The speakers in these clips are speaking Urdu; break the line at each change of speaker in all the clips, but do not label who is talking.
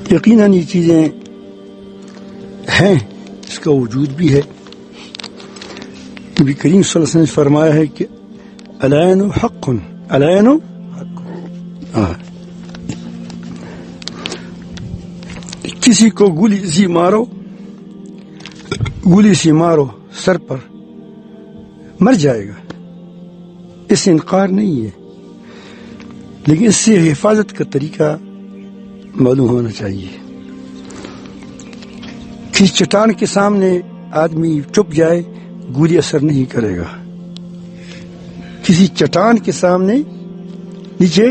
یقیناً یہ چیزیں ہیں، اس کا وجود بھی ہے. نبی کریم صلی اللہ علیہ وسلم نے فرمایا ہے کہ العین حق، العین حق. کسی کو گولی سی مارو سر پر، مر جائے گا، اس سے انکار نہیں ہے، لیکن اس سے حفاظت کا طریقہ معلوم ہونا چاہیے. کسی چٹان کے سامنے آدمی چھپ جائے، گولی اثر نہیں کرے گا. کسی چٹان کے سامنے نیچے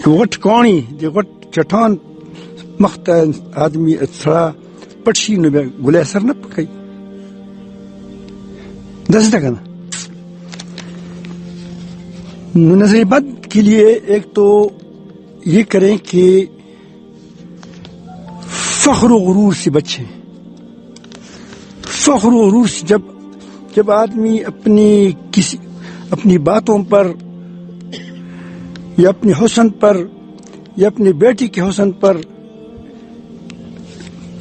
وٹ کانی وٹ چٹان مخت آدمی تھوڑا پٹشی گلے اثر نہ پکائی دس تک نا. نظر بد کے لیے ایک تو یہ کریں کہ فخر و غرور سے بچیں. فخر و غرور سے جب آدمی اپنی باتوں پر یا اپنے حسن پر یا اپنی بیٹی کے حسن پر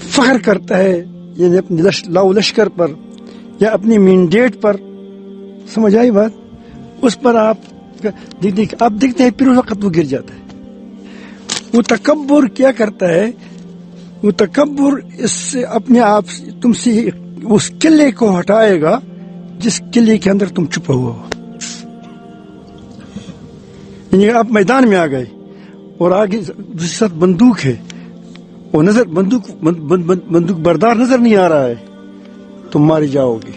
فخر کرتا ہے، یعنی اپنے لاؤ لشکر پر یا اپنی مینڈیٹ پر، سمجھ آئی بات، اس پر آپ دیکھتے ہیں پھر اس وقت وہ گر جاتا ہے. وہ تکبر کیا کرتا ہے؟ وہ تکبر اس سے اپنے آپ تم سے اس قلعے کو ہٹائے گا جس قلعے کے اندر تم چھپا ہوا ہو. یعنی آپ میدان میں آ گئے اور آگے دوسری ساتھ بندوق ہے، وہ بندوق بردار نظر نہیں آ رہا ہے، تم مارے جاؤ گے.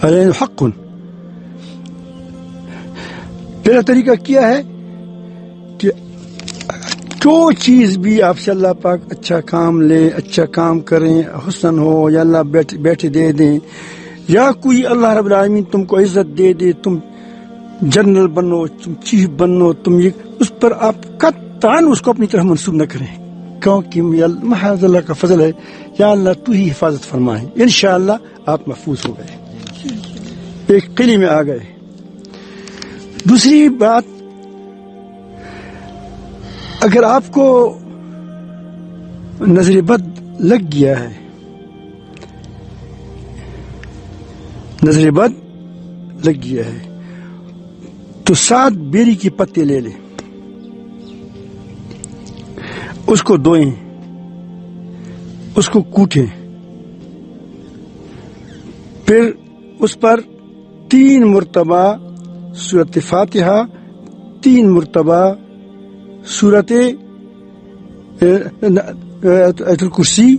العین حق. پہلا طریقہ کیا ہے کہ جو چیز بھی آپ سے اللہ پاک اچھا کام لے، اچھا کام کریں، حسن ہو یا اللہ بیٹھے دے دیں، یا کوئی اللہ رب العالمین تم کو عزت دے دے، تم جنرل بنو، تم چیف بنو، تم یہ، اس پر آپ قطعاً اس کو اپنی طرف منسوب نہ کریں، کیونکہ محض اللہ کا فضل ہے. یا اللہ تو ہی حفاظت فرمائے، انشاءاللہ آپ محفوظ ہو گئے، ایک قلعے میں آ گئے. دوسری بات، اگر آپ کو نظر بد لگ گیا ہے، نظر بد لگ گیا ہے، تو 7 بیری کے پتے لے لیں، اس کو دھوئیں، اس کو کوٹیں، پھر اس پر 3 مرتبہ سورۃ فاتحہ، 3 مرتبہ سورۃ آیت الکرسی،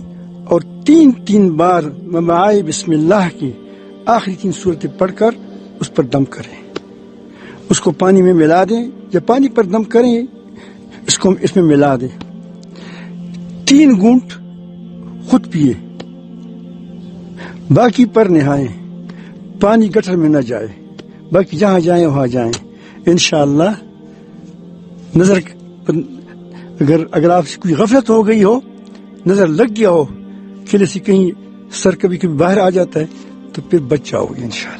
اور 3 بار مماعی بسم اللہ کی آخری 3 سورتیں پڑھ کر اس پر دم کریں. اس کو پانی میں ملا دیں، یا پانی پر دم کریں، اس میں ملا دیں. 3 گھونٹ خود پیے، باقی پر نہائیں، پانی گٹر میں نہ جائے، باقی جہاں جائیں وہاں جائیں. انشاءاللہ نظر اگر آپ سے کوئی غفلت ہو گئی ہو، نظر لگ گیا ہو، قلعے سے کہیں سر کبھی باہر آ جاتا ہے، تو پھر بچ جاؤ گے انشاءاللہ.